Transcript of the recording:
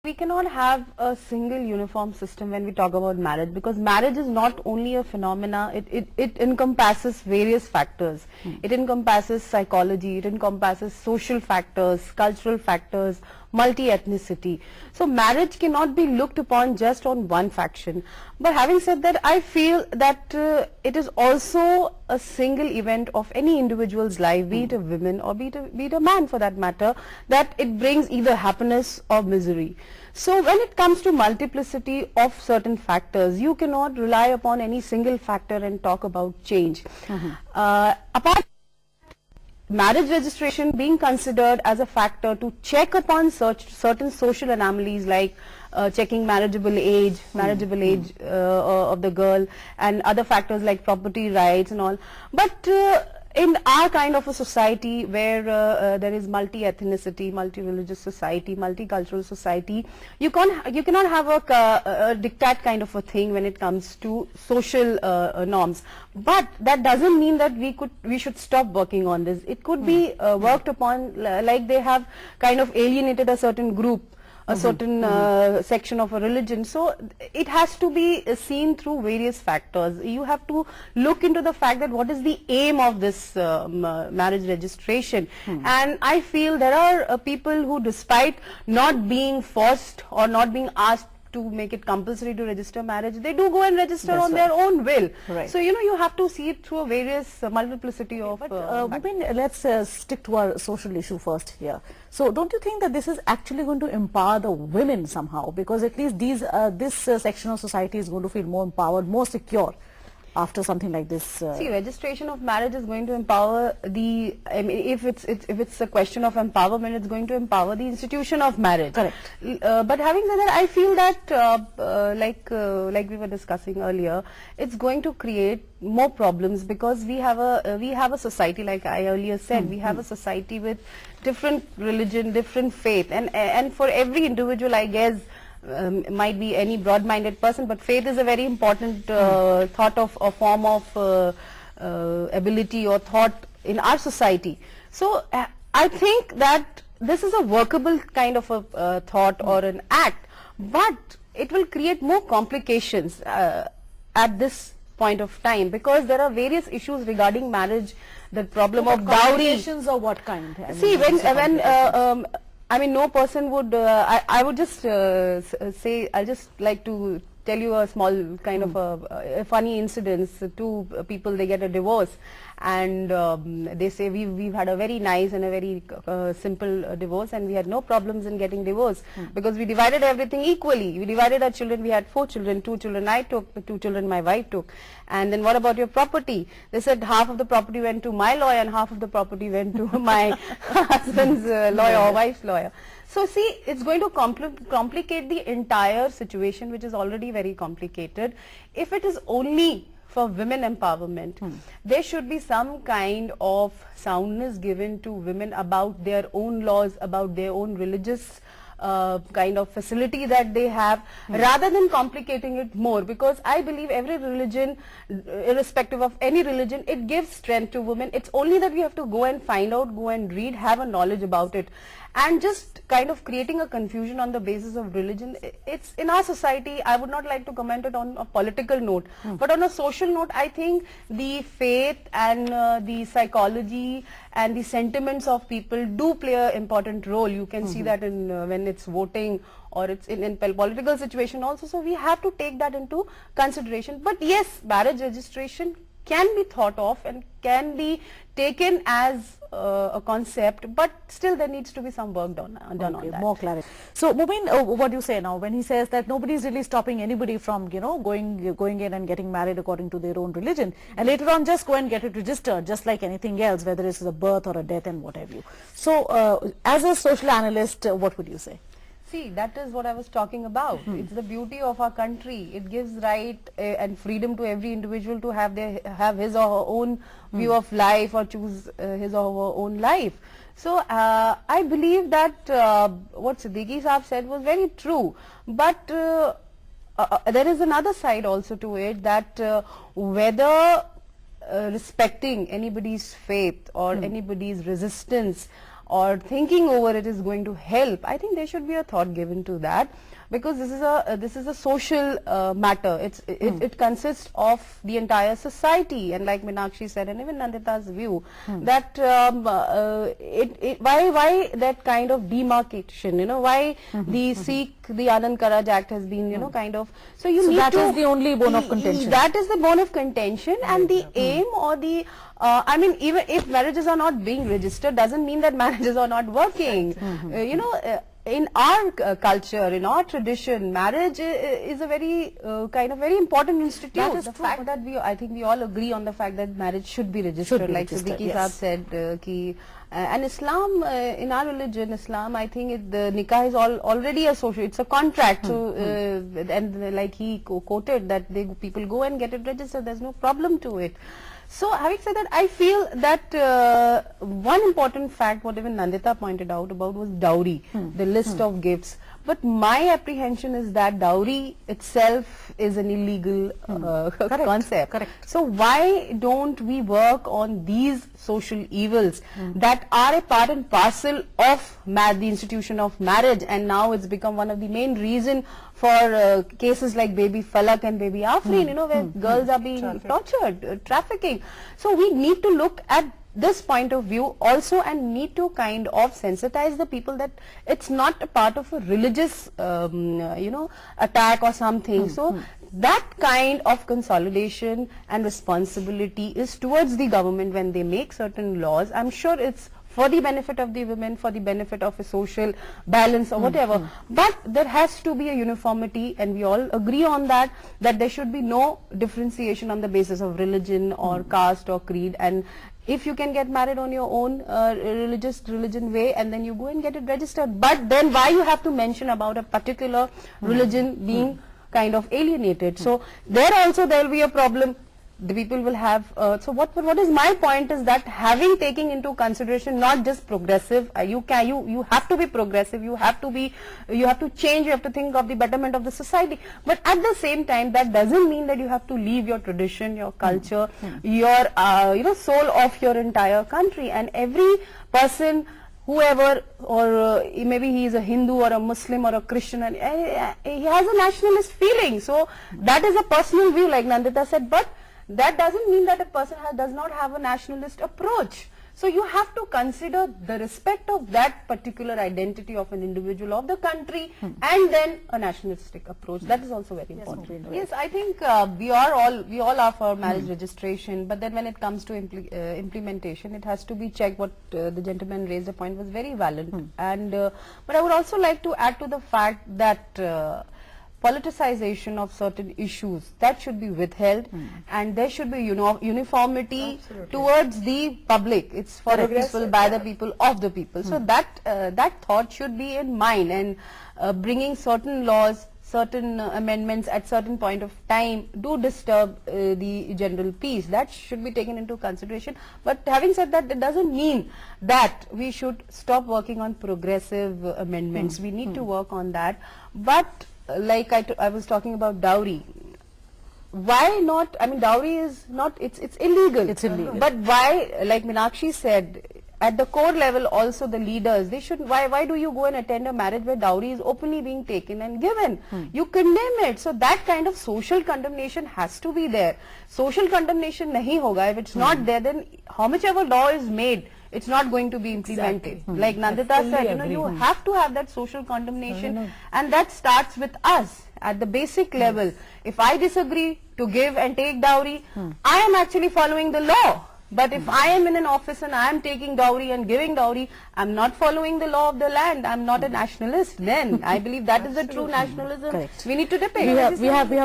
We cannot have a single uniform system when we talk about marriage, because marriage is not only a phenomena, it encompasses various factors. It encompasses psychology, it encompasses social factors, cultural factors, multi-ethnicity. So marriage cannot be looked upon just on one faction. But having said that, I feel that it is also a single event of any individual's life, be it a woman or be it a man for that matter, that it brings either happiness or misery. So when it comes to multiplicity of certain factors, you cannot rely upon any single factor and talk about change. Apart marriage registration being considered as a factor to check upon certain social anomalies like checking marriageable age of the girl, and other factors like property rights and all. But in our kind of a society where there is multi-ethnicity, multi-religious society, multicultural society, you cannot have a diktat kind of a thing when it comes to social norms. But that doesn't mean that we should stop working on this. It could be worked upon, like they have kind of alienated a certain group, a certain section of a religion. So it has to be seen through various factors. You have to look into the fact that what is the aim of this marriage registration. And I feel there are people who, despite not being forced or not being asked to make it compulsory to register marriage, they do go and register on their own will. Right. So, you have to see it through a various multiplicity of... let's stick to our social issue first here. So don't you think that this is actually going to empower the women somehow? Because at least this section of society is going to feel more empowered, more secure after something like this. See, registration of marriage is going to empower the, I mean, if it's a question of empowerment, it's going to empower the institution of marriage. Correct. But having said that, I feel that like we were discussing earlier, it's going to create more problems, because we have a society, like I earlier said, we have a society with different religion, different faith, and for every individual, I guess, might be any broad-minded person, but faith is a very important thought of a form of ability or thought in our society. So I think that this is a workable kind of a thought or an act, but it will create more complications at this point of time, because there are various issues regarding marriage, the problem of dowry. Complications or what kind? See, I mean, no person would, I would just say, I'll just like to tell you a small kind of a funny incident. Two people, they get a divorce, and they say we've had a very nice and a very simple divorce, and we had no problems in getting divorced because we divided everything equally. We divided our children. We had 4 children, 2 children I took, 2 children my wife took. And then what about your property? They said half of the property went to my lawyer and half of the property went to my husband's lawyer or wife's lawyer. So see, it's going to complicate the entire situation, which is already very complicated. If it is only for women empowerment, there should be some kind of soundness given to women about their own laws, about their own religious kind of facility that they have, rather than complicating it more, because I believe every religion, irrespective of any religion, it gives strength to women. It's only that we have to go and find out, go and read, have a knowledge about it, and just kind of creating a confusion on the basis of religion. It's in our society. I would not like to comment it on a political note, but on a social note, I think the faith and the psychology and the sentiments of people do play an important role. You can see that in when it's voting, or it's in political situation also. So we have to take that into consideration. But yes, marriage registration can be thought of and can be taken as a concept, but still there needs to be some work done on that. More clarity. So Mubin, what do you say now when he says that nobody is really stopping anybody from going in and getting married according to their own religion, and later on just go and get it registered just like anything else, whether it's a birth or a death and whatever you. So as a social analyst, what would you say? See, that is what I was talking about. It's the beauty of our country. It gives right and freedom to every individual to have his or her own view of life, or choose his or her own life. So I believe that what Siddiqui Saab said was very true. But there is another side also to it, that whether respecting anybody's faith or anybody's resistance or thinking over it is going to help, I think there should be a thought given to that, because this is a social matter. It consists of the entire society, and like Meenakshi said, and even Nandita's view, that why that kind of demarcation, why the Sikh, the Anand Karaj Act has been, kind of, so you So need that to, is the only bone of contention. that is the bone of contention, and the aim or the I mean, even if marriages are not being registered, doesn't mean that marriages are not working. In our culture, in our tradition, marriage is a very kind of very important institute. That is the true, fact that I think we all agree on the fact that marriage should be registered, Should be like registered, Siddiqui yes. Saab said, and Islam, in our religion, Islam, I think the nikah is already a social, it's a contract. So, and like he quoted that people go and get it registered, there's no problem to it. So, having said that, I feel that one important fact, what even Nandita pointed out about, was dowry, the list of gifts. But my apprehension is that dowry itself is an illegal concept. Correct. So, why don't we work on these social evils that are a part and parcel of the institution of marriage, and now it's become one of the main reason for cases like baby Falak and baby Afreen, where girls are being tortured, trafficking. So we need to look at this point of view also, and need to kind of sensitize the people that it's not a part of a religious, attack or something. So that kind of consolidation and responsibility is towards the government when they make certain laws. I'm sure it's for the benefit of the women, for the benefit of a social balance or whatever. But there has to be a uniformity, and we all agree on that there should be no differentiation on the basis of religion or caste or creed. And if you can get married on your own religion way, and then you go and get it registered, but then why you have to mention about a particular religion being kind of alienated? So there also there will be a problem. The people will have, so what is my point is that having taking into consideration not just progressive, you have to be progressive, you have to change, you have to think of the betterment of the society, but at the same time that doesn't mean that you have to leave your tradition, your culture, your soul of your entire country. And every person, whoever, or maybe he is a Hindu or a Muslim or a Christian, and he has a nationalist feeling. So that is a personal view, like Nandita said, but that doesn't mean that a person does not have a nationalist approach. So you have to consider the respect of that particular identity of an individual, of the country, and then a nationalistic approach. That is also very important. Yes, I think we all are for marriage registration, but then when it comes to implementation, it has to be checked. What the gentleman raised a point was very valid. And but I would also like to add to the fact that politicization of certain issues, that should be withheld, and there should be uniformity towards the public. It's for the people, by the people, of the people. So that thought should be in mind, and bringing certain laws, certain amendments at certain point of time do disturb the general peace. That should be taken into consideration. But having said that, it doesn't mean that we should stop working on progressive amendments. We need to work on that. But like I was talking about dowry. Why not? I mean, dowry is not, it's illegal. It's illegal. But why, like Meenakshi said, at the core level also the leaders, they should, why do you go and attend a marriage where dowry is openly being taken and given? You condemn it. So that kind of social condemnation has to be there. Social condemnation nahi hoga. If it's not there, then how much ever law is made, it's not going to be implemented. Like Nandita said, you have to have that social condemnation, and that starts with us at the basic level. If I disagree to give and take dowry, I am actually following the law. But if I am in an office and I am taking dowry and giving dowry, I am not following the law of the land. I am not a nationalist. Then I believe that is the true nationalism. Correct. We need to depict. We have